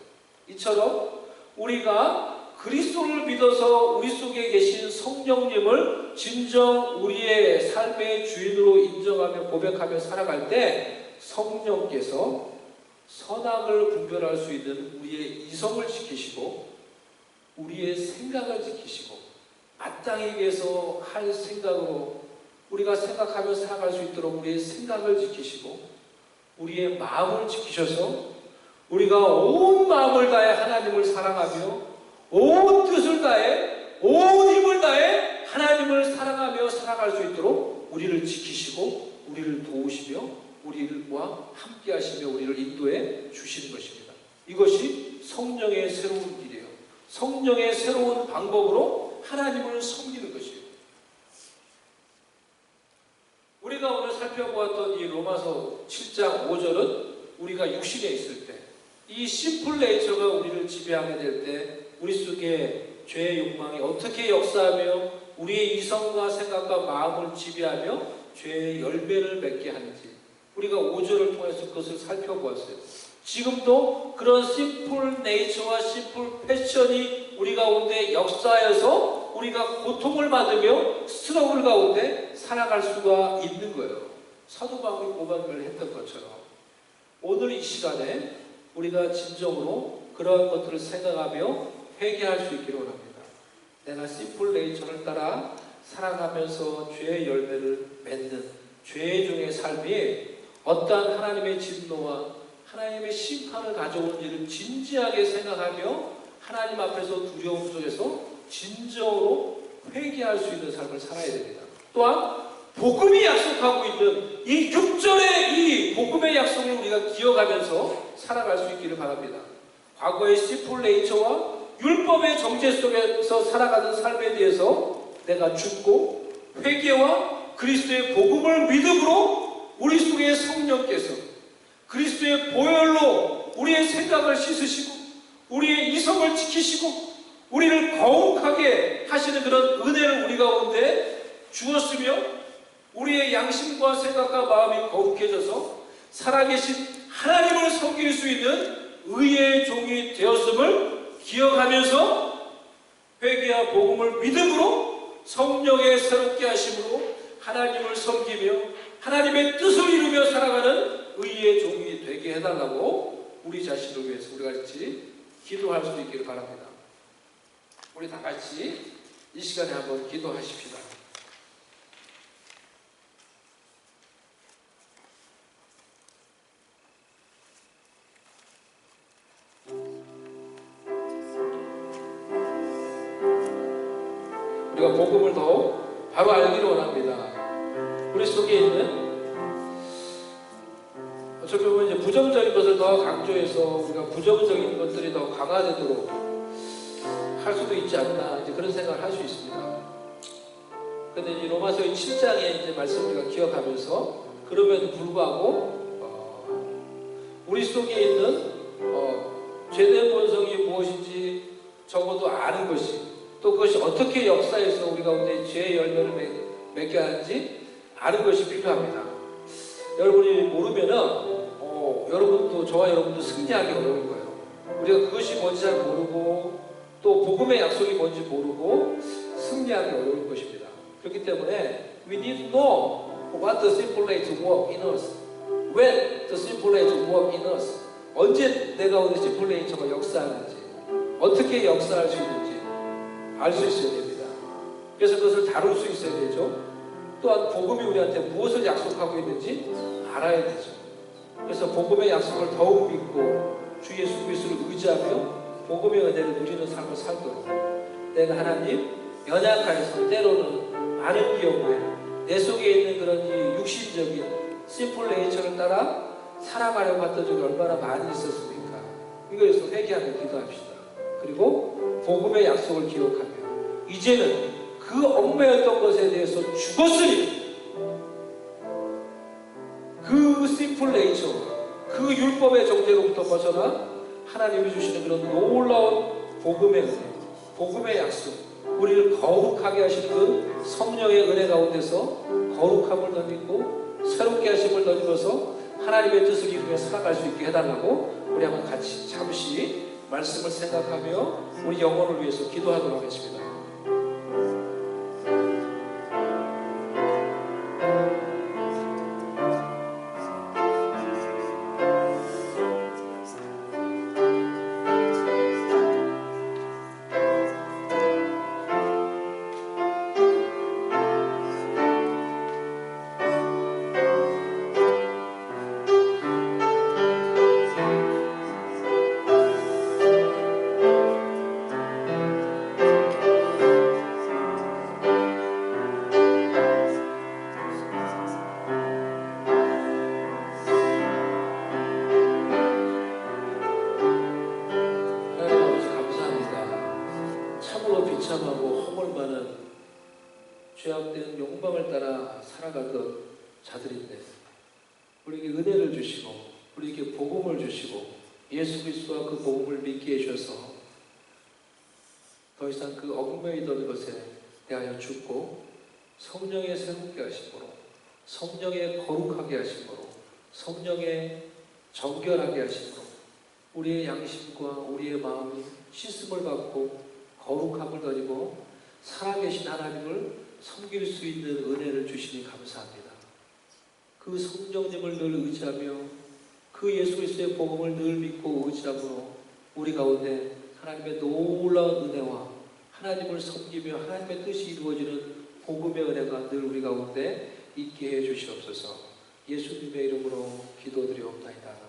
이처럼 우리가 그리스도를 믿어서 우리 속에 계신 성령님을 진정 우리의 삶의 주인으로 인정하며 고백하며 살아갈 때 성령께서 선악을 분별할 수 있는 우리의 이성을 지키시고 우리의 생각을 지키시고 마땅히 위해서 할 생각으로 우리가 생각하며 살아갈 수 있도록 우리의 생각을 지키시고 우리의 마음을 지키셔서 우리가 온 마음을 다해 하나님을 사랑하며 온 뜻을 다해 온 힘을 다해 하나님을 사랑하며 살아갈 수 있도록 우리를 지키시고 우리를 도우시며 우리와 함께 하시며 우리를 인도해 주시는 것입니다. 이것이 성령의 새로운 길이에요. 성령의 새로운 방법으로 하나님을 섬기는 것이에요. 우리가 오늘 살펴보았던 이 로마서 7장 5절은 우리가 육신에 있을 때 이 심플 네이처가 우리를 지배하게 될 때 우리 속에 죄의 욕망이 어떻게 역사하며 우리의 이성과 생각과 마음을 지배하며 죄의 열매를 맺게 하는지 우리가 5절을 통해서 그것을 살펴보았어요. 지금도 그런 심플 네이처와 심플 패션이 우리 가운데 역사해서 우리가 고통을 받으며 스트러글 가운데 살아갈 수가 있는 거예요. 사도 바울이 고백을 했던 것처럼 오늘 이 시간에 우리가 진정으로 그러한 것들을 생각하며 회개할 수 있기를 원합니다. 내가 심플 네이처를 따라 살아가면서 죄의 열매를 맺는 죄의 종의 삶이 어떠한 하나님의 진노와 하나님의 심판을 가져오는지를 진지하게 생각하며 하나님 앞에서 두려움 속에서 진정으로 회개할 수 있는 삶을 살아야 됩니다. 또한 복음이 약속하고 있는 이 6절의 이 복음의 약속을 우리가 기억하면서 살아갈 수 있기를 바랍니다. 과거의 심플 네이처와 율법의 정죄 속에서 살아가는 삶에 대해서 내가 죽고 회개와 그리스도의 복음을 믿음으로 우리 속에 성령께서 그리스도의 보혈로 우리의 생각을 씻으시고 우리의 이성을 지키시고 우리를 거룩하게 하시는 그런 은혜를 우리 가운데 주었으며 우리의 양심과 생각과 마음이 거룩해져서 살아계신 하나님을 섬길 수 있는 의의 종이 되었음을 기억하면서 회개와 복음을 믿음으로 성령의 새롭게 하심으로 하나님을 섬기며 하나님의 뜻을 이루며 살아가는 의의 종이 되게 해달라고 우리 자신을 위해서 우리 같이 기도할 수 있기를 바랍니다. 우리 다 같이 이 시간에 한번 기도하십시다. 우리가 복음을 더 바로 알기를 원합니다. 우리 속에 있는 어차피 보면 이제 부정적인 것을 더 강조해서 우리가 부정적인 것들이 더 강화되도록 할 수도 있지 않나 이제 그런 생각을 할 수 있습니다. 근데 이 로마서의 7장의 이제 말씀 우리가 기억하면서 그럼에도 불구하고 우리 속에 있는 죄된 본성이 무엇인지 적어도 아는 것이 또 그것이 어떻게 역사해서 우리 가운데 죄의 열매를 맺게 하는지 아는 것이 필요합니다. 여러분이 모르면은 여러분도 저와 여러분도 승리하기 어려울 거예요. 우리가 그것이 뭔지 잘 모르고 또 복음의 약속이 뭔지 모르고 승리하기 어려울 것입니다. 그렇기 때문에 we need to know what the simple way to work in us. When the simple way to work in us. 언제 내가 오늘 simple nature가 역사하는지 어떻게 역사할 수 있는지 알 수 있어야 됩니다. 그래서 그것을 다룰 수 있어야 되죠. 또한 복음이 우리한테 무엇을 약속하고 있는지 알아야 되죠. 그래서 복음의 약속을 더욱 믿고 주 예수 그리스도를 의지하며 복음의 은혜를 누리는 삶을 살도록 내가 하나님 연약하여서 때로는 많은 기억에 내 속에 있는 그런 이 육신적인 심플 네이처를 따라 살아가려고 했던 적이 얼마나 많이 있었습니까? 이거에서 회개하며 기도합시다. 그리고 복음의 약속을 기억하며 이제는 그 얽매였던 것에 대해서 죽었으니 그 심플 네이처 그 율법의 정죄로부터 벗어나 하나님이 주시는 그런 놀라운 복음의 은혜 복음의 약속 우리를 거룩하게 하시는 그 성령의 은혜 가운데서 거룩함을 덧입고 새롭게 하심을 덧입어서 하나님의 뜻을 이루며 살아갈 수 있게 해달라고 우리 한번 같이 잠시 말씀을 생각하며 우리 영혼을 위해서 기도하도록 하겠습니다. 하나님 아버지 감사합니다. 참으로 비참하고 허물 많은 죄악된 욕망을 따라 살아가던 자들인데 우리에게 은혜를 주시고 우리에게 복음을 주시고 예수 그리스도와 그 복음을 믿게 해주셔서 더 이상 그 얽매이던 것에 대하여 죽고 성령의 새롭게 하심으로 성령의 거룩하게 하심으로 성령의 정결하게 하심으로 우리의 양심과 우리의 마음이 씻음을 받고 거룩함을 가지고 살아계신 하나님을 섬길 수 있는 은혜를 주시니 감사합니다. 그 성령님을 늘 의지하며 그 예수 그리스도의 복음을 늘 믿고 의지함으로 우리 가운데 하나님의 놀라운 은혜와 하나님을 섬기며 하나님의 뜻이 이루어지는 복음의 은혜가 늘 우리 가운데 있게 해 주시옵소서. 예수님의 이름으로 기도드리옵나이다.